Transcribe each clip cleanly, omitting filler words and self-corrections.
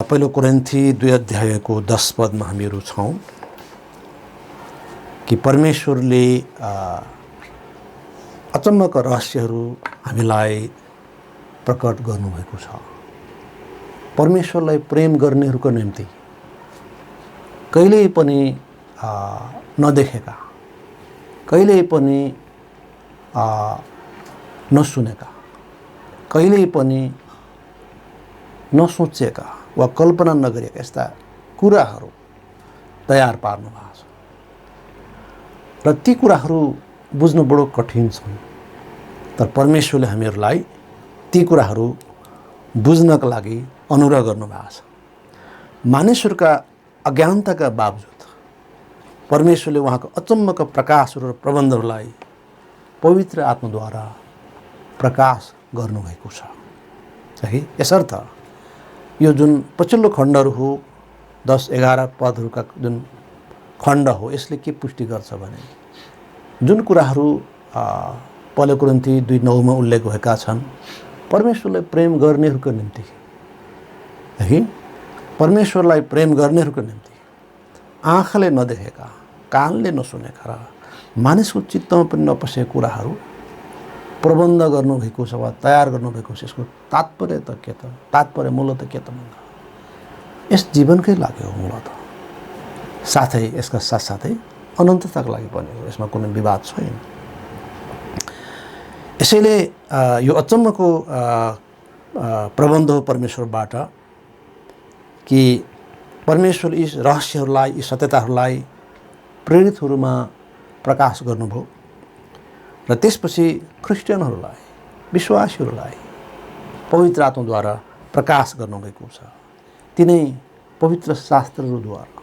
पहिलो कोरिन्थी 2 अध्यायको 10 पदमा हामीहरू छौँ कि परमेश्वरले अचम्मका रहस्यहरू हामीलाई प्रकट गर्नुभएको छ। परमेश्वरलाई प्रेम गर्नेहरूको निम्ति कहिल्यै पनि नदेखेका, कहिल्यै पनि नसुनेका, कहिल्यै पनि नसोचेका वा कल्पना नगरेका यस्ता कुराहरू तयार पार्नु भएको छ र ती कुराहरू बुझ्नु बडो कठिन छन्। तर परमेश्वरले हामीहरूलाई ती कुराहरू बुझ्नका लागि अनुग्रह गर्नुभएको छ। मानिसहरूका अज्ञानताका बावजुद परमेश्वरले उहाँको अचम्मका प्रकाशहरू र प्रबन्धहरूलाई पवित्र आत्माद्वारा प्रकाश गर्नुभएको छ। है यसर्थ यो जुन पछिल्लो खण्डहरू हो 10-11 पदहरूका जुन खण्ड हो यसले के पुष्टि गर्छ भने जुन कुराहरू पहिलो कोरिन्थी 2:9 मा उल्लेख भएका छन् परमेश्वरलाई प्रेम गर्नेहरूको निम्ति, है परमेश्वरलाई प्रेम गर्नेहरूको निम्ति आँखाले नदेखेका, कानले नसुनेका र मानिसको चित्तमा पनि नपसेका कुराहरू प्रबन्ध गर्नुभएको छ वा तयार गर्नुभएको छ। यसको तात्पर्य त के त, तात्पर्य मूलत के त भन्दा यस जीवनकै लागि हो मूलत, साथै यसका साथसाथै अनन्तताको लागि पनि हो। यसमा कुनै विवाद छैन। यसैले यो अचम्मको प्रबन्ध हो परमेश्वरबाट कि परमेश्वर यी रहस्यहरूलाई, यी सत्यताहरूलाई प्रेरितहरूमा प्रकाश गर्नुभयो र त्यसपछि क्रिस्चियनहरूलाई, विश्वासीहरूलाई पवित्र आत्माद्वारा प्रकाश गर्नुभएको छ। तिनै पवित्र शास्त्रहरूद्वारा,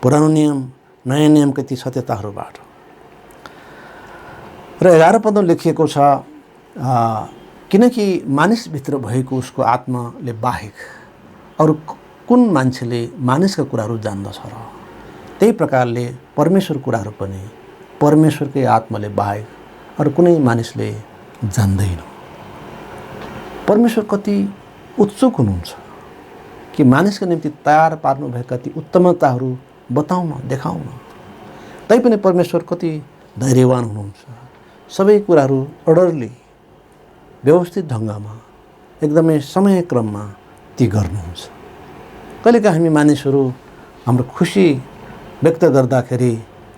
पुरानो नियम नयाँ नियमका ती सत्यताहरूबाट। र 11 पदमा लेखिएको छ किनकि मानिसभित्र भएको उसको आत्माले बाहेक अरू कुन मान्छेले मानिसका कुराहरू जान्दछ र त्यही प्रकारले परमेश्वर कुराहरू पनि परमेश्वरकै आत्माले बाहेक अरू कुनै मानिसले जान्दैन। परमेश्वर कति उत्सुक हुनुहुन्छ कि मानिसका निम्ति तयार पार्नुभएका ती उत्तमताहरू बताउन, देखाउन। तैपनि परमेश्वर कति धैर्यवान हुनुहुन्छ। सबै कुराहरू अर्डरली, व्यवस्थित ढङ्गमा, एकदमै समयक्रममा ती गर्नुहुन्छ। कहिलेकाहीँ हामी मानिसहरू हाम्रो खुसी व्यक्त गर्दाखेरि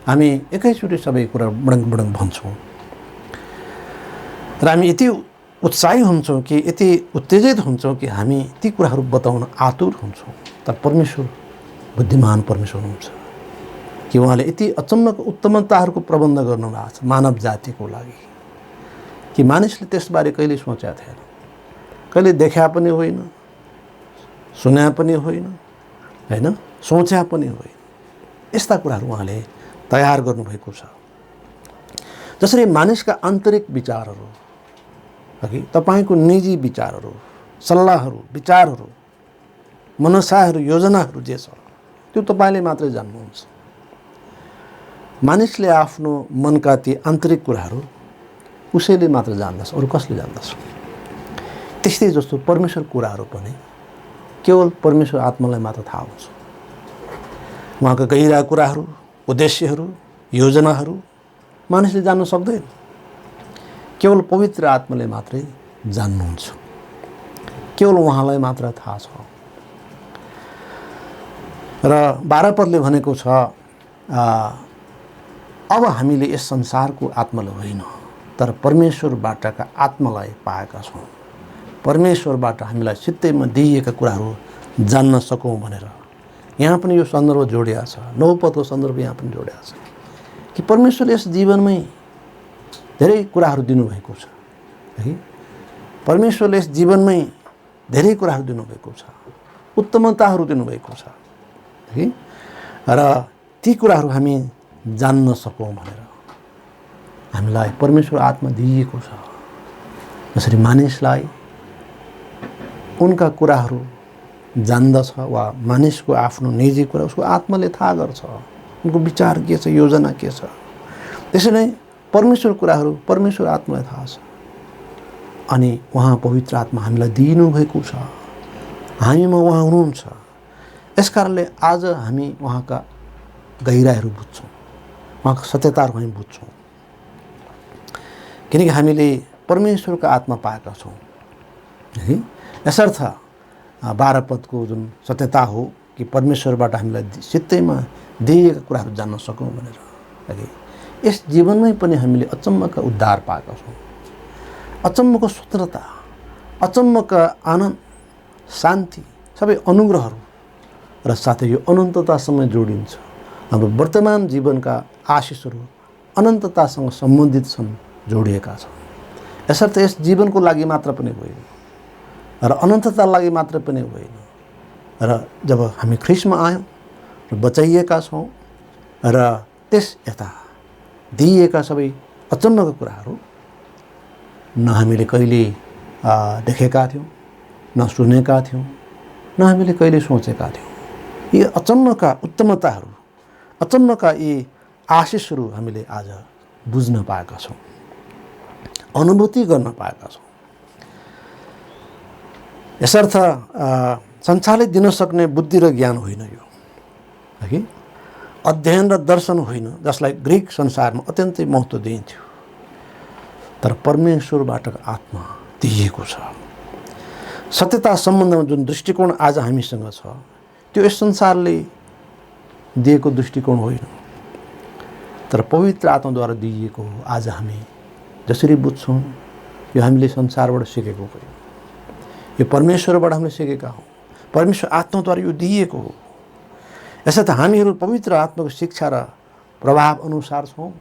हामी एकैचोटि सबै कुरा बडङ भन्छौँ र हामी यति उत्साही हुन्छौँ कि यति उत्तेजित हुन्छौँ कि हामी ती कुराहरू बताउन आतुर हुन्छौँ। तर परमेश्वर बुद्धिमान परमेश्वर हुनुहुन्छ कि उहाँले यति अचम्मको उत्तमताहरूको प्रबन्ध गर्नुभएको छ मानव जातिको लागि कि मानिसले त्यसबारे कहिले सोचेका थिएन, कहिले देखा पनि होइन, सुने पनि होइन, होइन सोचे पनि होइन। यस्ता कुराहरू उहाँले तयार गर्नुभएको छ। जसरी मानिसका आन्तरिक विचारहरू, कि तपाईँको निजी विचारहरू, सल्लाहहरू, विचारहरू, मनसाहरू, योजनाहरू जे छ त्यो तपाईँले मात्रै जान्नुहुन्छ। मानिसले आफ्नो मनका ती आन्तरिक कुराहरू उसैले मात्र जान्दछ, अरू कसले जान्दछ। त्यस्तै जस्तो परमेश्वर कुराहरू पनि केवल परमेश्वर आत्मालाई मात्र थाहा हुन्छ। उहाँका गहिरा कुराहरू, उद्देश्यहरू, योजनाहरू मानिसले जान्न सक्दैन। केवल पवित्र आत्माले मात्रै जान्नुहुन्छ। केवल उहाँलाई मात्र थाहा छ। र 12 पदले भनेको छ अब हामीले यस संसारको आत्मालाई होइन तर परमेश्वरबाटका आत्मालाई पाएका छौँ। परमेश्वरबाट हामीलाई सित्तैमा दिइएका कुराहरू जान्न सकौँ भनेर यहाँ पनि यो सन्दर्भ जोडिएको छ। 9 पदको सन्दर्भ यहाँ पनि जोडिएको छ कि परमेश्वरले यस जीवनमै धेरै कुराहरू दिनुभएको छ। है परमेश्वरले यस जीवनमै धेरै कुराहरू दिनुभएको छ, उत्तमताहरू दिनुभएको छ। है र ती कुराहरू हामी जान्न सकौँ भनेर हामीलाई परमेश्वर आत्मा दिइएको छ। जसरी मानिसलाई उनका कुराहरू जान्दछ वा मानिसको आफ्नो निजी कुरा उसको आत्माले थाहा गर्छ, उनको विचार के छ, योजना के छ। त्यसै नै परमेश्वर कुराहरू परमेश्वर आत्मालाई थाहा छ। अनि उहाँ पवित्र आत्मा हामीलाई दिनुभएको छ। हामीमा उहाँ हुनुहुन्छ। यस कारणले आज हामी उहाँका गहिराइहरू बुझ्छौँ, उहाँको सत्यताहरू हामी बुझ्छौँ, किनकि हामीले परमेश्वरको आत्मा पाएका छौँ है। यसर्थ 12 पदको जुन सत्यता हो कि परमेश्वरबाट हामीलाई सित्तैमा दिएका कुराहरू जान्न सकौँ भनेर है। यस जीवनमै पनि हामीले अचम्मका उद्धार पाएका छौँ, अचम्मको स्वतन्त्रता, अचम्मका आनन्द, शान्ति, सबै अनुग्रहहरू र साथै यो अनन्ततासँग जोडिन्छ। हाम्रो वर्तमान जीवनका आशिषहरू अनन्ततासँग सम्बन्धित छन्, जोडिएका छन्। यसर्थ यस जीवनको लागि मात्र पनि होइन र अनन्तताका लागि मात्र पनि होइन। र जब हामी ख्रीष्टमा आयौँ र बचाइएका छौँ र त्यस यता दिइएका सबै अचम्मका कुराहरू न हामीले कहिले देखेका थियौँ, न सुनेका थियौँ, न हामीले कहिले सोचेका थियौँ। यी अचम्मका उत्तमताहरू, अचम्मका यी आशिषहरू हामीले आज बुझ्न पाएका छौँ, अनुभूति गर्न पाएका छौँ। यसर्थ संसारले दिन सक्ने बुद्धि र ज्ञान होइन यो है, अध्ययन र दर्शन होइन जसलाई ग्रीक संसारमा अत्यन्तै महत्त्व दिइन्थ्यो, तर परमेश्वरबाट आत्मा दिइएको छ। सत्यता सम्बन्धमा जुन दृष्टिकोण आज हामीसँग छ त्यो यस संसारले दिएको दृष्टिकोण होइन, तर पवित्र आत्माद्वारा दिइएको हो। आज हामी जसरी बुझ्छौँ यो हामीले संसारबाट सिकेको होइन, यो परमेश्वरबाट हामीले सिकेका हौँ, परमेश्वर आत्माद्वारा यो दिइएको हो। यसर्थ हामीहरू पवित्र आत्माको शिक्षा र प्रभाव अनुसार छौँ,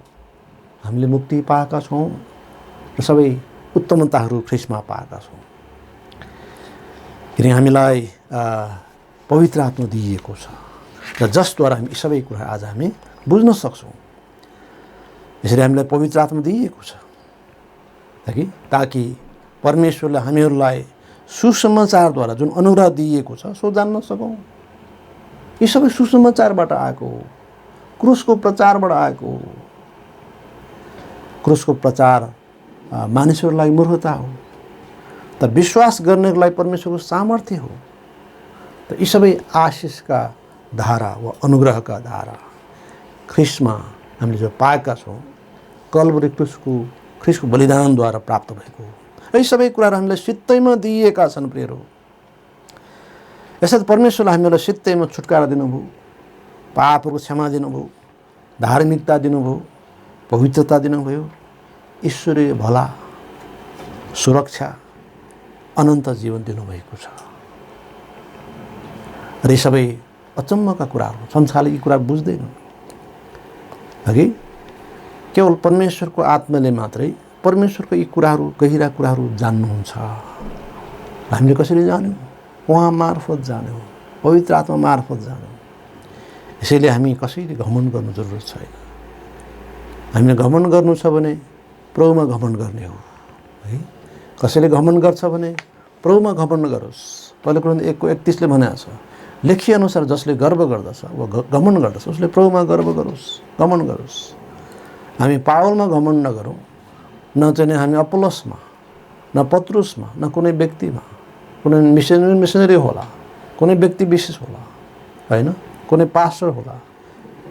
हामीले मुक्ति पाएका छौँ र सबै उत्तमताहरू ख्रीष्टमा पाएका छौँ। किनकि हामीलाई पवित्र आत्मा दिइएको छ र जसद्वारा हामी सबै कुरा आज हामी बुझ्न सक्छौँ। यसरी हामीलाई पवित्र आत्मा दिइएको छ ताकि परमेश्वरले हामीहरूलाई सुसमाचारद्वारा जुन अनुग्रह दिइएको छ सो जान्न सकौँ। यी सबै सुसमाचारबाट आएको हो, क्रुसको प्रचारबाट आएको हो। क्रुसको प्रचार मानिसहरूलाई मूर्खता हो, तर विश्वास गर्नेको लागि परमेश्वरको सामर्थ्य हो। त यी सबै आशिषका धारा वा अनुग्रहका धारा ख्रीष्टमा हामीले जो पाएका छौँ, कल्वरी ख्रीष्टको बलिदानद्वारा प्राप्त भएको हो। यी सबै कुराहरू हामीलाई सित्तैमा दिइएका छन् प्रियहरू। यसर्थ परमेश्वरले हामीलाई सित्तैमा छुटकारा दिनुभयो, पापहरूको क्षमा दिनुभयो, धार्मिकता दिनुभयो, पवित्रता दिनुभयो, ईश्वरीय भला, सुरक्षा, अनन्त जीवन दिनुभएको छ। र यी सबै अचम्मका कुराहरू संसारले यी कुरा बुझ्दैन हगि। केवल परमेश्वरको आत्माले मात्रै परमेश्वरको यी कुराहरू, गहिरा कुराहरू जान्नुहुन्छ। हामीले कसरी जान्यौँ? उहाँ मार्फत जान्यौँ, पवित्र आत्मा मार्फत जान्यौँ। यसैले हामी कसैले घमण्ड गर्नु जरुरत छैन। हामीले घमण्ड गर्नु छ भने प्रभुमा घमण्ड गर्ने हो है। कसैले घमण्ड गर्छ भने प्रभुमा घमण्ड गरोस्। पहिलो कुरिन्थ 1:31 भनेको छ, लेखिअनुसार जसले गर्व गर्दछ वा घमण्ड गर्दछ उसले प्रभुमा गर्व गरोस्, घमण्ड गरोस्। हामी पावलमा घमण्ड नगरौँ, न चाहिँ हामी अपोलोसमा, न पत्रुसमा, न कुनै व्यक्तिमा, कुनै मिसनरी होला, कुनै व्यक्ति विशेष होला होइन, कुनै पास्टर होला,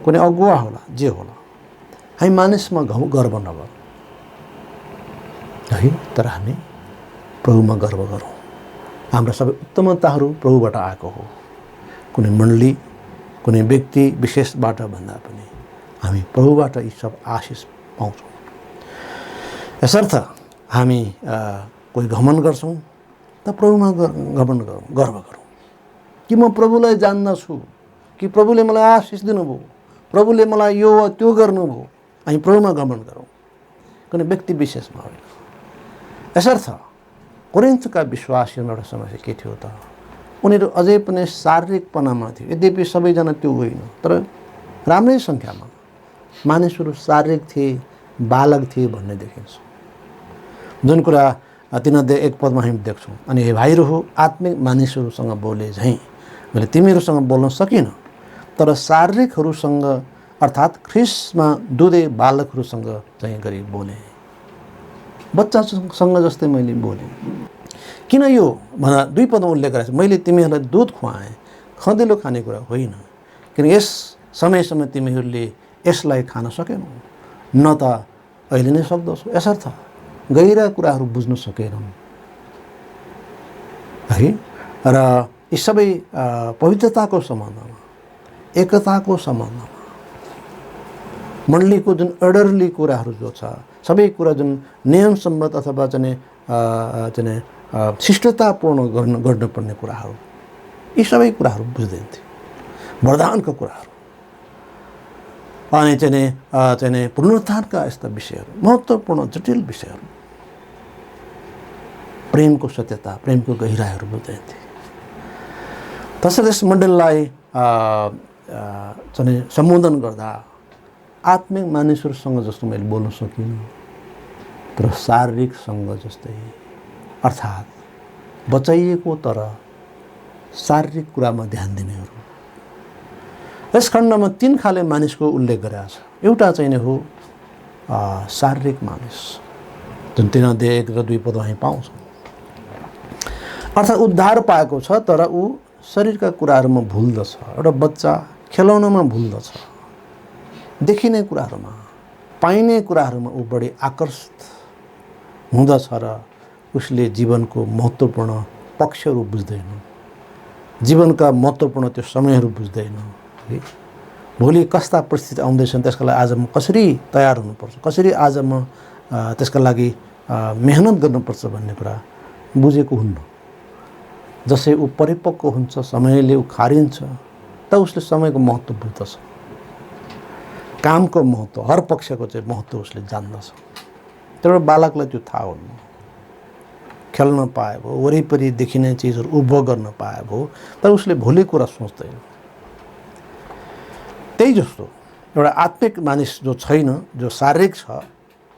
कुनै अगुवा होला, जे होला। हामी मानिसमा गर्व नगरौँ है, तर हामी प्रभुमा गर्व गरौँ। हाम्रा सबै उत्तमताहरू प्रभुबाट आएको हो। कुनै मण्डली, कुनै व्यक्ति विशेषबाट भन्दा पनि हामी प्रभुबाट यी सब आशिष पाउँछौँ। यसर्थ हामी कोही घमण्ड गर्छौँ त प्रभुमा घमण्ड गरौँ, गर्व गरौँ कि म प्रभुलाई जान्दछु, कि प्रभुले मलाई आशिष दिनुभयो, प्रभुले मलाई यो वा त्यो गर्नुभयो। हामी प्रभुमा घमण्ड गरौँ, कुनै व्यक्ति विशेषमा होइन। यसर्थ कोरिन्थका विश्वासीहरूको एउटा समस्या के थियो त? उनीहरू अझै पनि शारीरिकपनामा थियो। यद्यपि सबैजना त्यो होइन, तर राम्रै सङ्ख्यामा मानिसहरू शारीरिक थिए, बालक थिए भन्ने देखिन्छ। जुन कुरा 3:1 हामी देख्छौँ, अनि हे भाइहरू हो, आत्मिक मानिसहरूसँग बोले झैँ मैले तिमीहरूसँग बोल्न सकिनँ, तर शारीरिकहरूसँग अर्थात् ख्रीष्टमा दुधे बालकहरूसँग चाहिँ गरी बोले, बच्चासँग जस्तै मैले बोलेँ। किन यो भन्दा 2 पदमा उल्लेख गरेको छ, मैले तिमीहरूलाई दूध खुवाएँ, खँदिलो खानेकुरा होइन, किन यस समयसम्म तिमीहरूले यसलाई खान सकेनौ, न त अहिले नै सक्दछौ। यसर्थ गहिरा कुराहरू बुझ्न सकेनौ है। र यी सबै पवित्रताको सम्बन्धमा, एकताको सम्बन्धमा, मण्डलीको जुन अर्डरली कुराहरू जो छ, सबै कुरा जुन नियम सम्मत अथवा चाहिँ शिष्टतापूर्ण गर्नुपर्ने कुराहरू, यी सबै कुराहरू बुझ्दैन्थे। वरदानको कुराहरू अनि चाहिँ पुनरुत्थानका यस्ता विषयहरू, महत्त्वपूर्ण जटिल विषयहरू, प्रेमको सत्यता, प्रेमको गहिराइहरू बुझ्दैन्थे। तसर्थ यस मण्डलीलाई चाहिँ सम्बोधन गर्दा आत्मिक मानिसहरूसँग जस्तो मैले बोल्न सकिनँ, तर शारीरिकसँग जस्तै, अर्थात् बचाइएको तर शारीरिक कुरामा ध्यान दिनेहरू। यस खण्डमा 3 खाले मानिसको उल्लेख गरेको छ। एउटा चाहिँ नै हो शारीरिक मानिस, जुन 3 अध्याय 1 र 2 पदमा हामी पाउँछौँ। अर्थात् उद्धार पाएको छ तर ऊ शरीरका कुराहरूमा भुल्दछ। एउटा बच्चा खेलाउनमा भुल्दछ, देखिने कुराहरूमा, पाइने कुराहरूमा ऊ बढी आकर्षित हुँदछ र उसले जीवनको महत्त्वपूर्ण पक्षहरू बुझ्दैन, जीवनका महत्त्वपूर्ण त्यो समयहरू बुझ्दैन है। भोलि कस्ता परिस्थिति आउँदैछन् त्यसका लागि आज म कसरी तयार हुनुपर्छ, कसरी आज म त्यसका लागि मेहनत गर्नुपर्छ भन्ने कुरा बुझेको हुन्न। जसै ऊ परिपक्व हुन्छ, समयले ऊ खारिन्छ, त उसले समयको महत्त्व बुझ्दछ, कामको महत्त्व, हर पक्षको चाहिँ महत्त्व उसले जान्दछ। तर बालकलाई त्यो थाहा हुन्न। खेल्न पाए भो, वरिपरि देखिने चिजहरू उपभोग गर्न पाए भो, तर उसले भोलि कुरा सोच्दैन। त्यही जस्तो एउटा आत्मिक मानिस जो छैन, जो शारीरिक छ,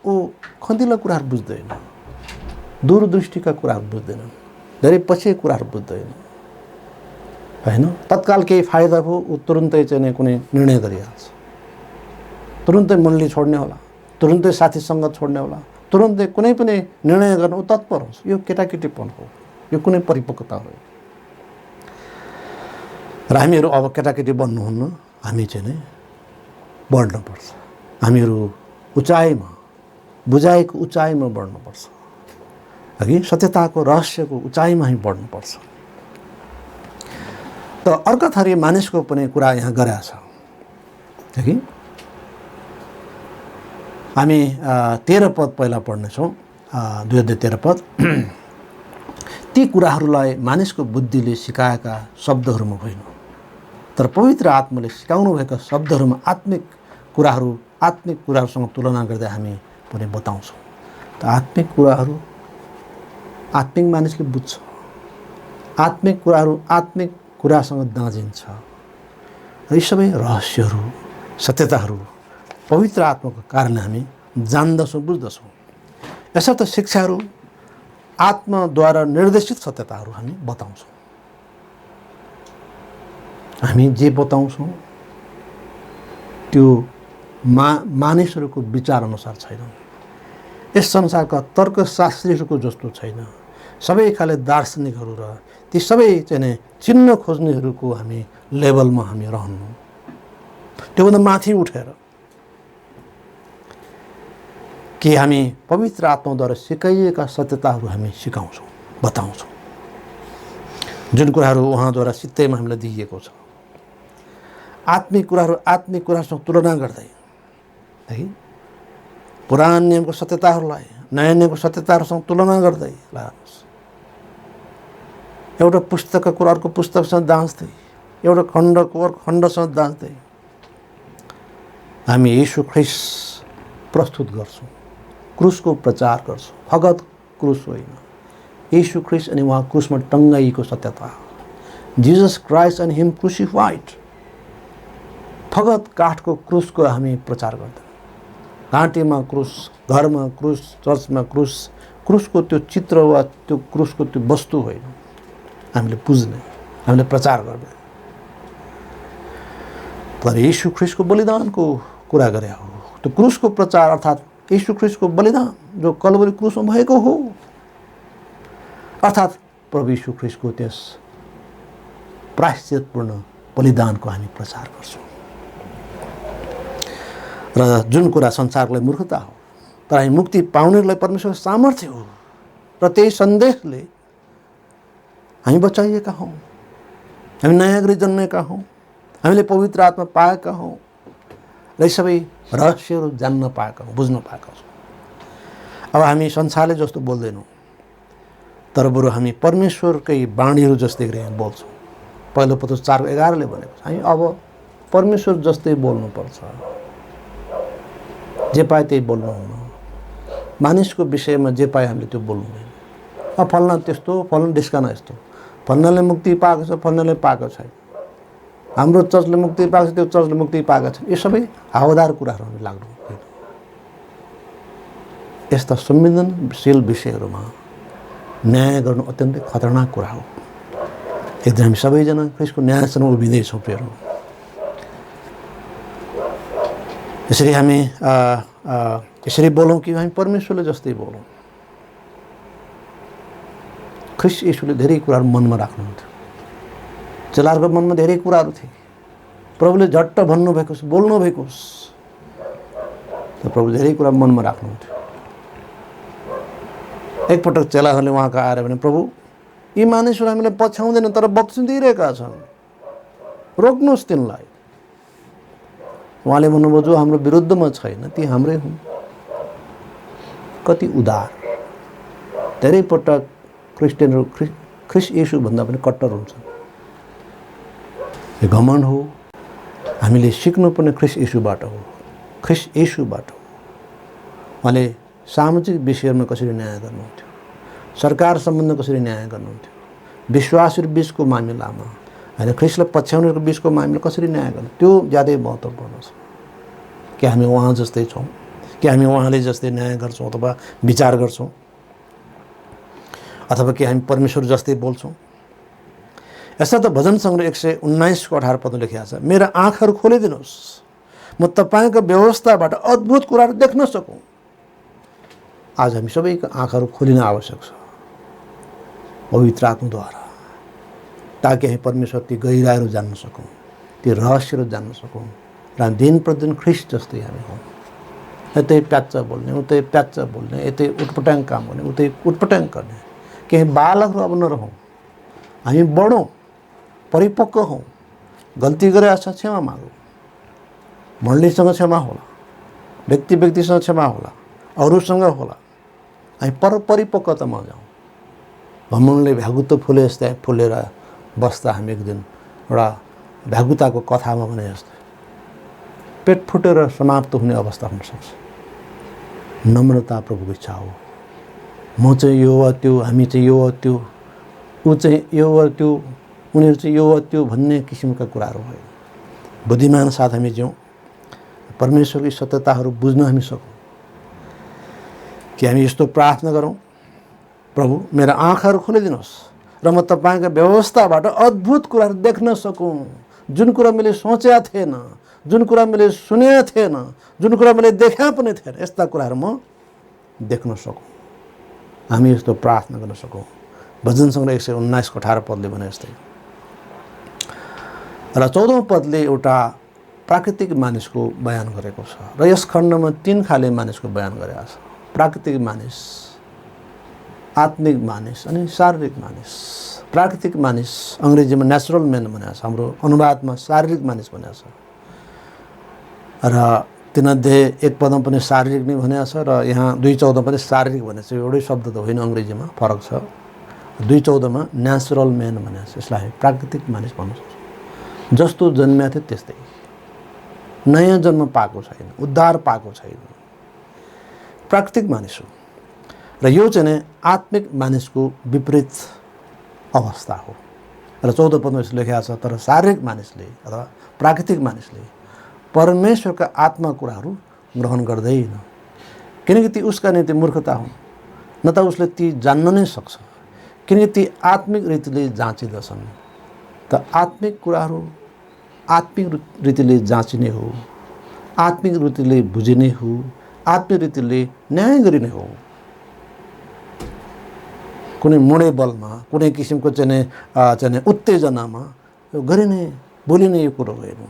ऊ खँदिलो कुराहरू बुझ्दैन, दूरदृष्टिका कुराहरू बुझ्दैन, धेरै पछि कुराहरू बुझ्दैन होइन। तत्काल केही फाइदा भयो, ऊ तुरुन्तै चाहिँ कुनै निर्णय गरिहाल्छ, तुरुन्तै मण्डली छोड्ने होला, तुरुन्तै साथी सङ्गत छोड्ने होला, तुरुन्तै कुनै पनि निर्णय गर्न ऊ तत्पर हुन्छ। यो केटाकेटीपन हो, यो कुनै परिपक्वता हो। र हामीहरू अब केटाकेटी बन्नुहुन्न, हामी चाहिँ नै बढ्नुपर्छ। हामीहरू उचाइमा, बुझाइको उचाइमा बढ्नुपर्छ अघि, सत्यताको रहस्यको उचाइमा हामी बढ्नुपर्छ। त अर्को थरी मानिसको पनि कुरा यहाँ गरेका छ कि हामी 13 पद पहिला पढ्नेछौँ, 2 अध्याय 13 पद। ती कुराहरूलाई मानिसको बुद्धिले सिकाएका शब्दहरूमा होइन, तर पवित्र आत्माले सिकाउनु भएका शब्दहरूमा आत्मिक कुराहरूसँग तुलना गर्दै हामी पनि बताउँछौँ। त आत्मिक कुराहरू आत्मिक मानिसले बुझ्छ, आत्मिक कुराहरू आत्मिक कुरासँग दाँजिन्छ। र यी सबै रहस्यहरू, सत्यताहरू पवित्र आत्माको कारणले हामी जान्दछौँ, बुझ्दछौँ। यसर्थ शिक्षाहरू आत्माद्वारा निर्देशित सत्यताहरू हामी बताउँछौँ। हामी जे बताउँछौँ त्यो मानिसहरूको विचार अनुसार छैन, यस संसारका तर्कशास्त्रीहरूको जस्तो छैन। सबै खाले दार्शनिकहरू र ती सबै चाहिँ चिन्ह खोज्नेहरूको हामी लेभलमा हामी रहन्नु, त्योभन्दा माथि उठेर कि हामी पवित्र आत्माद्वारा सिकाइएका सत्यताहरू हामी सिकाउँछौँ, बताउँछौँ, जुन कुराहरू उहाँद्वारा सित्तैमा हामीलाई दिइएको छ। आत्मिक कुराहरू आत्मिक कुरासँग तुलना गर्दै है, पुरानो नियमको सत्यताहरूलाई नयाँ नियमको सत्यताहरूसँग तुलना गर्दै लानुहोस्। एउटा पुस्तकको कुरा अर्को पुस्तकसँग दाँच्दै, एउटा खण्डको अर्को खण्डसँग दाँच्दै हामी यीशु ख्रीष्ट प्रस्तुत गर्छौँ, क्रुसको प्रचार गर्छौँ। फगत क्रुस होइन, यीशु ख्रीष्ट अनि उहाँ क्रुसमा टङ्गाइएको सत्यता, Jesus Christ and him crucified. फगत काठको क्रुसको हामी प्रचार गर्दैनौँ। घाँटीमा क्रुस, घरमा क्रुस, चर्चमा क्रुस, क्रुसको त्यो चित्र वा त्यो क्रुसको त्यो वस्तु होइन हामीले पुज्ने, हामीले प्रचार गर्ने, तर यीशु ख्रीष्टको बलिदानको कुरा गरे हो। त्यो क्रुसको प्रचार अर्थात् यीशु ख्रीष्टको बलिदान जो कलवरी क्रुसमा भएको हो। अर्थात् प्रभु यीशु ख्रीष्टको त्यस प्रायश्चितपूर्ण बलिदानको हामी प्रचार गर्छौँ। र जुन कुरा संसारलाई मूर्खता हो, तर हामी मुक्ति पाउनेलाई परमेश्वरको सामर्थ्य हो र त्यही सन्देशले हामी बचाइएका हौँ, हामी नयाँ गरी जन्मेका हौँ, हामीले पवित्र आत्मा पाएका हौँ र यी सबै रहस्यहरू जान्न पाएका हौँ, बुझ्न पाएका छौँ। अब हामी संसारले जस्तो बोल्दैनौँ, तर बरु हामी परमेश्वरकै बाणीहरू जस्तै गरी हामी बोल्छौँ। पहिलो पत्रुस 4:11 भनेको छ, हामी अब परमेश्वर जस्तै बोल्नुपर्छ। जे पाए त्यही बोल्नुहुन्न, मानिसको विषयमा जे पाए हामीले त्यो बोल्नु हुँदैन। अब फल्ना त्यस्तो, फल्ना डिस्काना यस्तो, फल्नाले मुक्ति पाएको छ, फल्नाले पाएको छैन, हाम्रो चर्चले मुक्ति पाएको छ, त्यो चर्चले मुक्ति पाएको छैन, यो सबै हावादार कुराहरू हामी लाग्नु हुँदैन। यस्ता संवेदनशील विषयहरूमा न्याय गर्नु अत्यन्तै खतरनाक कुरा हो। यदि हामी सबैजना ख्रीष्टको न्यायसँग उभिँदैछौँ प्रियहरू, यसरी हामी यसरी बोलौँ कि हामी परमेश्वरले जस्तै बोलौँ। ख्रीष्ट येशूले धेरै कुराहरू मनमा राख्नुहुन्थ्यो, चेलाहरूको मनमा धेरै कुराहरू थिए। प्रभुले झट्ट भन्नुभएको होस्, बोल्नुभएको होस्, तर प्रभु धेरै कुरा मनमा राख्नुहुन्थ्यो। एकपटक चेलाहरूले उहाँको आएर भने, प्रभु यी मानिसहरू हामीलाई पछ्याउँदैन तर बत्तिस दिइरहेका छन्, रोक्नुहोस् तिनलाई। उहाँले भन्नुभयो, जो हाम्रो विरुद्धमा छैन ती हाम्रै हुन्। कति उदार। धेरै पटक क्रिस्चियनहरू ख्रीष्ट येशूभन्दा पनि कट्टर हुन्छन्। यो घमण्ड हो। हामीले सिक्नुपर्ने ख्रीष्ट येशूबाट हो, ख्रीष्ट येशूबाट हो। उहाँले सामाजिक विषयमा कसरी न्याय गर्नुहुन्थ्यो, सरकार सम्बन्ध कसरी न्याय गर्नुहुन्थ्यो, विश्वासहरू बिचको मामिलामा होइन, ख्रीष्टलाई पछ्याउनेहरूको बिचको मामिला कसरी न्याय गर्नु, त्यो ज्यादै महत्त्वपूर्ण छ। कि हामी उहाँ जस्तै छौँ, कि हामी उहाँले जस्तै न्याय गर्छौँ अथवा विचार गर्छौँ, अथवा कि हामी परमेश्वर जस्तै बोल्छौँ। यस्ता त भजन सङ्ग्रह 119:18 लेखिएको छ, मेरा आँखाहरू खोलिदिनुहोस्, म तपाईँको व्यवस्थाबाट अद्भुत कुराहरू देख्न सकौँ। आज हामी सबैको आँखाहरू खोलिन आवश्यक छ पवित्र आत्माद्वारा, ताकि हामी परमेश्वर ती गहिराइहरू जान्न सकौँ, ती रहस्यहरू जान्न सकौँ र हामी दिन प्रतिदिन ख्रीष्ट जस्तै हामी हौँ। यतै प्याच्च बोल्ने, उतै प्याच्च बोल्ने, यतै उटपटाङ काम गर्ने, उतै उटपटाङ गर्ने। केही बालकहरू अब नरहौँ, हामी बढौँ, परिपक्व हौँ। गल्ती गरेर छ क्षमा मागौँ, मण्डलीसँग क्षमा होला, व्यक्ति व्यक्तिसँग क्षमा होला, अरूसँग होला। हामी परिपक्वतामा जाउँ। घमण्डले भ्यागुतो फुले जस्तै फुलेर बस्दा हामी एक दिन एउटा भ्यागुताको कथामा भने जस्तो पेट फुटेर समाप्त हुने अवस्था हुनसक्छ। नम्रता प्रभुको इच्छा हो। म चाहिँ यो वा त्यो, हामी चाहिँ यो वा त्यो, ऊ चाहिँ यो वा त्यो, उनीहरू चाहिँ यो वा त्यो भन्ने किसिमका कुराहरू होइन। बुद्धिमान साथ हामी जाउँ, परमेश्वरकी सत्यताहरू बुझ्न हामी सकौँ। कि हामी यस्तो प्रार्थना गरौँ, प्रभु मेरा आँखाहरू खोलिदिनुहोस् र म तपाईँको व्यवस्थाबाट अद्भुत कुराहरू देख्न सकौँ। जुन कुरा मैले सोचेको थिएन, जुन कुरा मैले सुनेको थिएन, जुन कुरा मैले देखा पनि थिएन, यस्ता कुराहरू म देख्न सकौँ। हामी यस्तो प्रार्थना गर्न सकौँ। भजन सङ्ग्रह 119:18 भने जस्तै। र 14औं पदले एउटा प्राकृतिक मानिसको बयान गरेको छ र यस खण्डमा 3 खाले मानिसको बयान गरेको छ। प्राकृतिक मानिस, आत्मिक मानिस अनि शारीरिक मानिस। प्राकृतिक मानिस अङ्ग्रेजीमा नेचुरल म्यान भनेको छ, हाम्रो अनुवादमा शारीरिक मानिस भनेको छ। र तीमध्ये एक पदमा पनि शारीरिक नै भनेको छ र यहाँ 2:14 पनि शारीरिक भनेको छ। एउटै शब्द त होइन, अङ्ग्रेजीमा फरक छ। 2:14 नेचुरल म्यान भनेको छ। यसलाई प्राकृतिक मानिस भन्न सक्छौँ। जस्तो जन्मेको थियो त्यस्तै, नयाँ जन्म पाएको छैन, उद्धार पाएको छैन, प्राकृतिक मानिस हो। र यो चाहिँ आत्मिक मानिसको विपरीत अवस्था हो। र 14 पदमा यसो लेखेको छ, तर शारीरिक मानिसले अथवा प्राकृतिक मानिसले परमेश्वरका आत्मा कुराहरू ग्रहण गर्दैन, किनकि ती उसका निम्ति मूर्खता हुन्, न त उसले ती जान्न नै सक्छ, किनकि ती आत्मिक रीतिले जाँचिँदछन्। त आत्मिक कुराहरू आत्मिक रीतिले जाँचिने हो, आत्मिक रीतिले बुझिने हो, आत्मिक रीतिले न्याय गरिने हो। कुनै मोडेबलमा कुनै किसिमको चाहिँ उत्तेजनामा यो गरिने बोलिने यो कुरो होइन।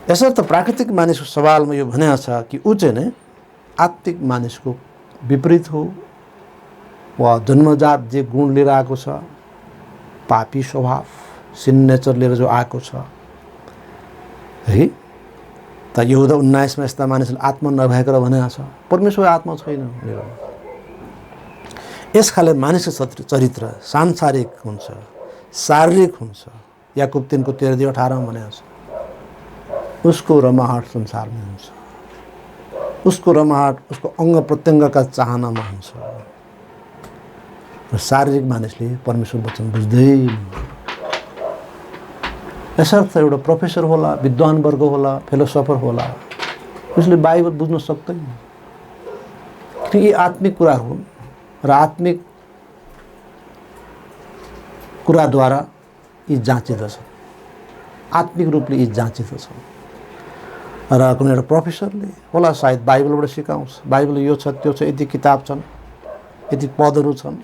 यसर्थ प्राकृतिक मानिसको सवालमा यो भनेको छ कि ऊ चाहिँ नै आत्मिक मानिसको विपरीत हो वा जन्मजात जे गुण लिएर आएको छ, पापी स्वभाव सिन नेचर लिएर जो आएको छ है। त यहुदा 19 मा यस्ता मानिसले आत्मा नभएको भनेको छ, परमेश्वर आत्मा छैन भनेर। यस खाले मानिसको चरित्र सांसारिक हुन्छ, शारीरिक हुन्छ। याकुब 3 को 13-18 मा भनेको छ, उसको रमाहट संसारमा हुन्छ, उसको रमाहट उसको अङ्ग प्रत्यङ्गका चाहनामा हुन्छ। र शारीरिक मानिसले परमेश्वर वचन बुझ्दैन। यसर्थ एउटा प्रोफेसर होला, विद्वान वर्ग होला, फिलोसोफर होला, उसले बाइबल बुझ्न सक्दैन। किनकि यी आत्मिक कुरा हुन् र आत्मिक कुराद्वारा यी जाँचिँदछन्, आत्मिक रूपले यी जाँचिँदछन्। र कुनै एउटा प्रोफेसरले होला सायद बाइबलबाट सिकाउँछ, बाइबल यो छ त्यो छ, यति किताब छन्, यति पदहरू छन्,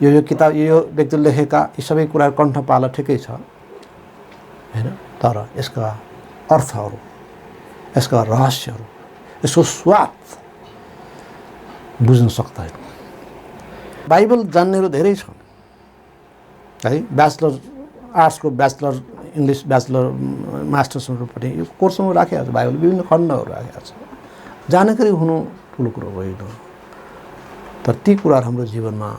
यो किताब यो व्यक्तिले लेखेका यी सबै कुरा कण्ठपाला ठिकै छ हैन। तर यसका अर्थहरू, यसका रहस्यहरू, यसको स्वाद बुझ्न सक्दैन। बाइबल जान्नेहरू धेरै छन् है। ब्याचलर आर्ट्सको ब्याचलर, इङ्ग्लिस ब्याचलर, मास्टर्सहरू पनि यो कोर्समा राखेको छ। बाइबल विभिन्न खण्डहरू राखेको छ। जानकारी हुनु ठुलो कुरो होइन, तर ती कुराहरू हाम्रो जीवनमा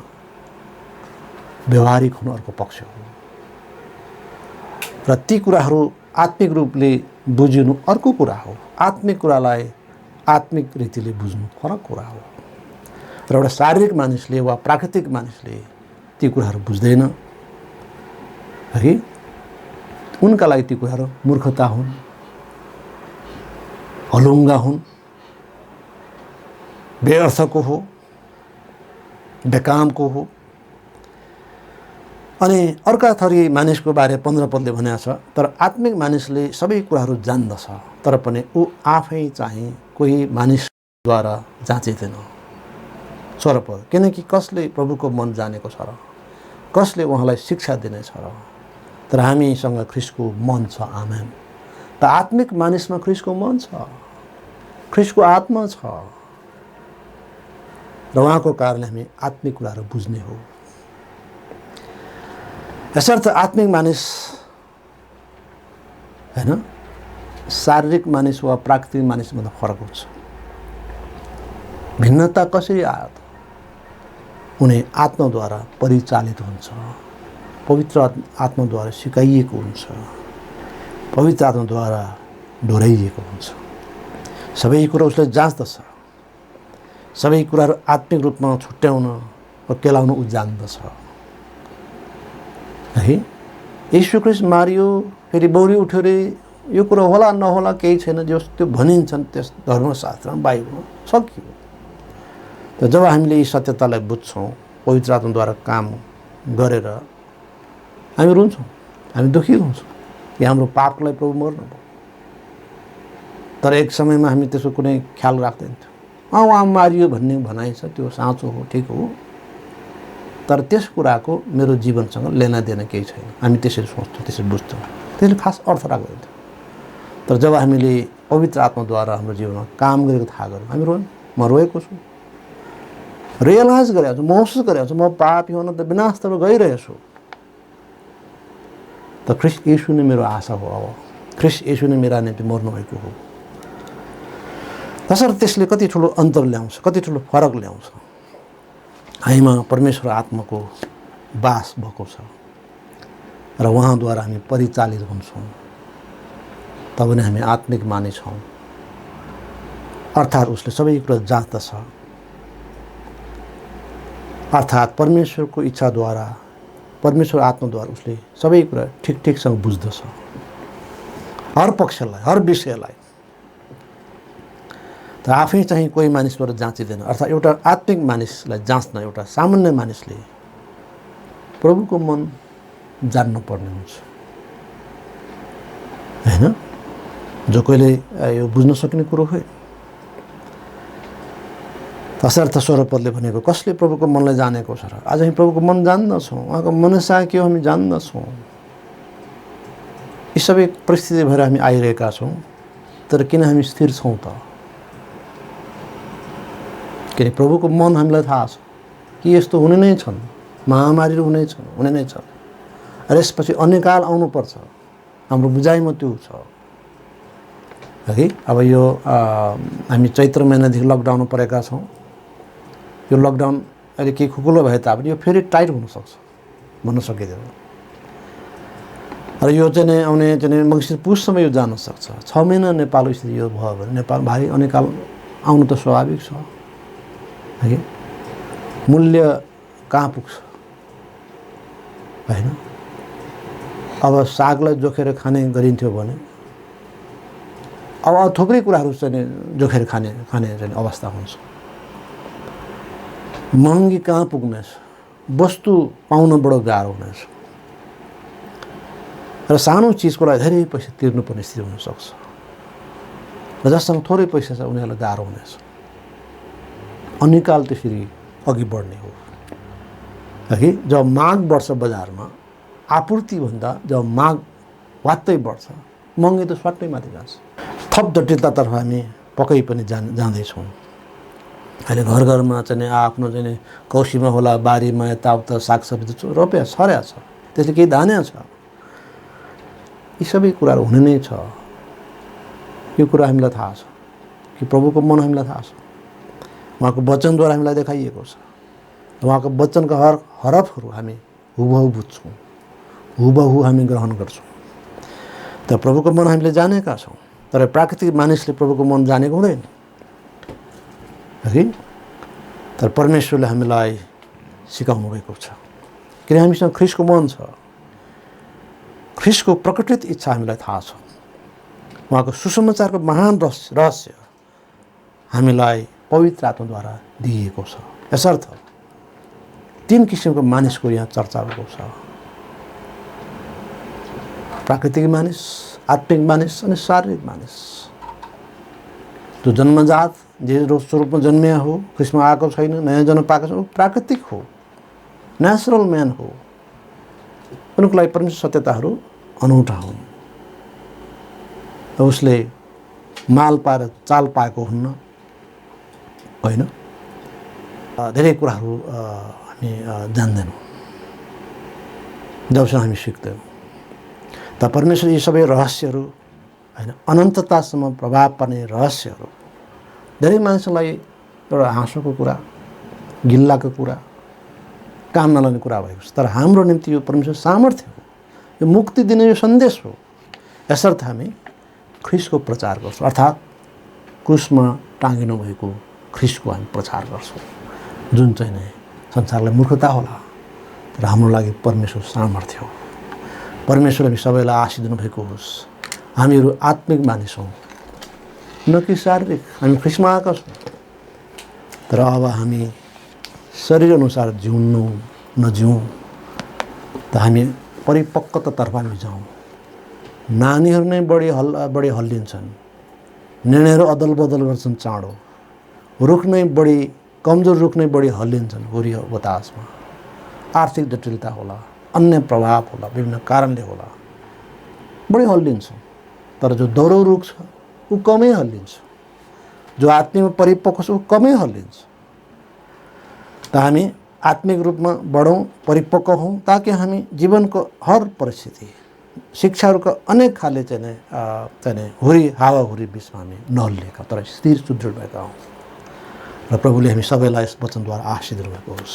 व्यवहारिक हुनु अर्को पक्ष हो। र ती कुराहरू आत्मिक रूपले बुझिनु अर्को कुरा हो। आत्मिक कुरालाई आत्मिक रीतिले बुझ्नु फरक कुरा हो। र एउटा शारीरिक मानिसले वा प्राकृतिक मानिसले ती कुराहरू बुझ्दैन है। उनका लागि ती कुराहरू मूर्खता हुन्, हलुङ्गा हुन्, बेअर्थको हो, बेकामको हो। अनि अर्का थरी मानिसको बारे 15 पदले भनेको छ, तर आत्मिक मानिसले सबै कुराहरू जान्दछ, तर पनि ऊ आफै चाहिँ कोही मानिसद्वारा जाँचिँदैन। 16 पद, किनकि कसले प्रभुको मन जानेको छ र कसले उहाँलाई शिक्षा दिनेछ र। तर हामीसँग ख्रिस्टको मन छ। आमेन। त आत्मिक मानिसमा ख्रिस्टको मन छ, ख्रिस्टको आत्मा छ र उहाँको कारणले हामी आत्मिक कुराहरू बुझ्ने हो। यसर्थ आत्मिक मानिस हैन शारीरिक मानिस वा प्राकृतिक मानिसमा फरक हुन्छ। भिन्नता कसरी आयो त? उनी आत्माद्वारा परिचालित हुन्छ, पवित्र आत्माद्वारा सिकाइएको हुन्छ, पवित्र आत्माद्वारा डोराइएको हुन्छ। सबै कुरा उसले जाँच्दछ, सबै कुराहरू आत्मिक रूपमा छुट्याउन वा केलाउन ऊ जान्दछ है। यीशु ख्रीष्ट मारियो, फेरि बौरी उठ्यो रे, यो कुरा होला नहोला केही छैन, जो त्यो भनिन्छन् त्यस धर्मशास्त्रमा बाइबलमा सकियो। त जब हामीले यी सत्यतालाई बुझ्छौँ, पवित्र आत्माद्वारा काम गरेर हामी रुन्छौँ, हामी दुखी हुन्छौँ कि हाम्रो पापलाई प्रभु मर्नुभयो। तर एक समयमा हामी त्यसको कुनै ख्याल राख्दैनथ्यौँ। उहाँ मारियो भन्ने भनाइ छ, त्यो साँचो हो, ठिक हो, तर त्यस कुराको मेरो जीवनसँग लेनादेन केही छैन। हामी त्यसरी सोच्छौँ, त्यसरी बुझ्छौँ, त्यसले खास अर्थ राख्दैनथ्यौँ। तर जब हामीले पवित्र आत्माद्वारा हाम्रो जीवनमा काम गरेको थाहा गऱ्यौँ, हामी रोयौँ। म रोएको छु, रियलाइज गरेको छु, महसुस गरेको छु, म पापी हुन त विनाशतर्फ गइरहेछु। त ख्रिस्ट येशू नै मेरो आशा हो। अब ख्रिस्ट येशू नै मेरा निम्ति मर्नुभएको हो। त्यसर्थ त्यसले कति ठुलो अन्तर ल्याउँछ, कति ठुलो फरक ल्याउँछ। हामीमा परमेश्वर आत्माको बास भएको छ र उहाँद्वारा हामी परिचालित हुन्छौँ, तब नै हामी आत्मिक मानिस हौँ। अर्थात् उसले सबै कुरा जाँच्दछ, अर्थात् परमेश्वरको इच्छाद्वारा, परमेश्वर आत्माद्वारा उसले सबै कुरा ठिकसँग बुझ्दछ, हर पक्षलाई, हर विषयलाई। त आफै चाहिँ कोही मानिसबाट जाँचिँदैन। अर्थात् एउटा आत्मिक मानिसलाई जाँच्न एउटा सामान्य मानिसले प्रभुको मन जान्नु पर्ने हुन्छ हैन। जो कोहीले यो बुझ्न सक्ने कुरो हो। त तसर्थ स्वरूपले भनेको कसले प्रभुको मनलाई जानेको छ र आज हामी प्रभुको मन जान्दछौँ, उहाँको मनसा के हो हामी जान्दछौँ। यी सबै परिस्थिति भएर हामी आइरहेका छौँ, तर किन हामी स्थिर छौँ त? किन प्रभुको मन हामीलाई थाहा छ कि यस्तो हुने नै छन्, महामारीहरू हुने नै छन् र यसपछि अन्यकाल आउनुपर्छ। हाम्रो बुझाइमा त्यो छ है। अब यो हामी चैत्र महिनादेखि लकडाउनमा परेका छौँ। यो लकडाउन अहिले केही खुकुलो भए तापनि यो फेरि टाइट हुनसक्छ, भन्न सकिँदैन। र यो चाहिँ आउने चाहिँ मङ्सिर पुससम्म यो जान सक्छ। 6 महिना नेपालको स्थिति यो भयो भने नेपाल भारी अनेकाल आउनु त स्वाभाविक छ है। मूल्य कहाँ पुग्छ होइन? अब सागलाई जोखेर खाने गरिन्थ्यो भने अब थुप्रै कुराहरू चाहिँ जोखेर खाने चाहिँ अवस्था हुन्छ। महँगी कहाँ पुग्नेछ, वस्तु पाउन बडो गाह्रो हुनेछ र सानो चिजको लागि धेरै पैसा तिर्नुपर्ने स्थिति हुनसक्छ र जससँग थोरै पैसा छ उनीहरूलाई गाह्रो हुनेछ। अनिकाल त्यसरी अघि बढ्ने हो है। जब माग बढ्छ बजारमा आपूर्तिभन्दा जब माग वात्तै बढ्छ, महँगी त स्वाट्टै माथि जान्छ। थप जटिलतातर्फ हामी पक्कै पनि जाँदैछौँ। अहिले घर घरमा चाहिँ आफ्नो चाहिँ कौसीमा होला, बारीमा यताउता सागसब्जी रोप्या छर्या छ, त्यसले केही धान्या छ। यी सबै कुराहरू हुने नै छ। यो कुरा हामीलाई थाहा छ कि प्रभुको मन हामीलाई थाहा छ। उहाँको वचनद्वारा हामीलाई देखाइएको छ। उहाँको वचनका हर हरफहरू हामी हुबहु बुझ्छौँ, हुबहु हामी ग्रहण गर्छौँ। त प्रभुको मन हामीले जानेका छौँ, तर प्राकृतिक मानिसले प्रभुको मन जानेको हुँदैन है। तर परमेश्वरले हामीलाई सिकाउनु भएको छ, किन हामीसँग ख्रीष्टको मन छ। ख्रीष्टको प्रकटित इच्छा हामीलाई थाहा छ। उहाँको सुसमाचारको महान रहस्य हामीलाई पवित्र आत्माद्वारा दिइएको छ। यसर्थ 3 किसिमको मानिसको यहाँ चर्चा भएको छ। प्राकृतिक मानिस, आत्मिक मानिस अनि शारीरिक मानिस। जो जन्मजात जे स्वरूपमा जन्मिया हो, ख्रीष्टमा आएको छैन, नयाँ जन्म पाएको छ, प्राकृतिक हो, नेचुरल म्यान हो। उनको लागि परमेश्वर सत्यताहरू अनौठा हुन्। उसले माल पाएर चाल पाएको हुन्न होइन। धेरै कुराहरू हामी जान्दैनौँ जबसम्म हामी सिक्दैनौँ। त परमेश्वर यी सबै रहस्यहरू होइन, अनन्ततासम्म प्रभाव पर्ने रहस्यहरू धेरै मानिसलाई एउटा हाँसोको कुरा, गिल्लाको कुरा, काम नलाग्ने कुरा भएको छ। तर हाम्रो निम्ति यो परमेश्वर सामर्थ्य हो, यो मुक्ति दिने यो सन्देश हो। यसर्थ हामी ख्रीष्टको प्रचार गर्छौँ, अर्थात् क्रुसमा टाँगिनु भएको ख्रीष्टको हामी प्रचार गर्छौँ, जुन चाहिँ नै संसारलाई मूर्खता होला, तर हाम्रो लागि परमेश्वर सामर्थ्य हो। परमेश्वरले हामी सबैलाई आशीष दिनुभएको होस्। हामीहरू आत्मिक मानिस हौँ, न कि शारीरिक। हामी ख्रीष्टमा आएका छौँ, तर अब हामी शरीर अनुसार नजिउँ त हामी परिपक्वतातर्फ हामी जाउँ। नानीहरू नै बढी हल्लिन्छन्, निर्णयहरू अदल बदल गर्छन् चाँडो। रुख नै बढी कमजोर, रुख नै बढी हल्लिन्छन् हुरी बतासमा। आर्थिक जटिलता होला, अन्य प्रभाव होला, विभिन्न कारणले होला, बढी हल्लिन्छ। तर जो दौरो रुख छ ऊ कमै हल्लिन्छ, जो आत्मिकमा परिपक्व छ ऊ कमै हल्लिन्छ। त हामी आत्मिक रूपमा बढौँ, परिपक्व हौँ, ताकि हामी जीवनको हर परिस्थिति, शिक्षाहरूका अनेक खाले चाहिँ हुरी हावाहुरी बिचमा हामी नहल्लिएका, तर स्थिर सुदृढ भएका हौँ। र प्रभुले हामी सबैलाई यस वचनद्वारा आशीष दिनुभएको होस्।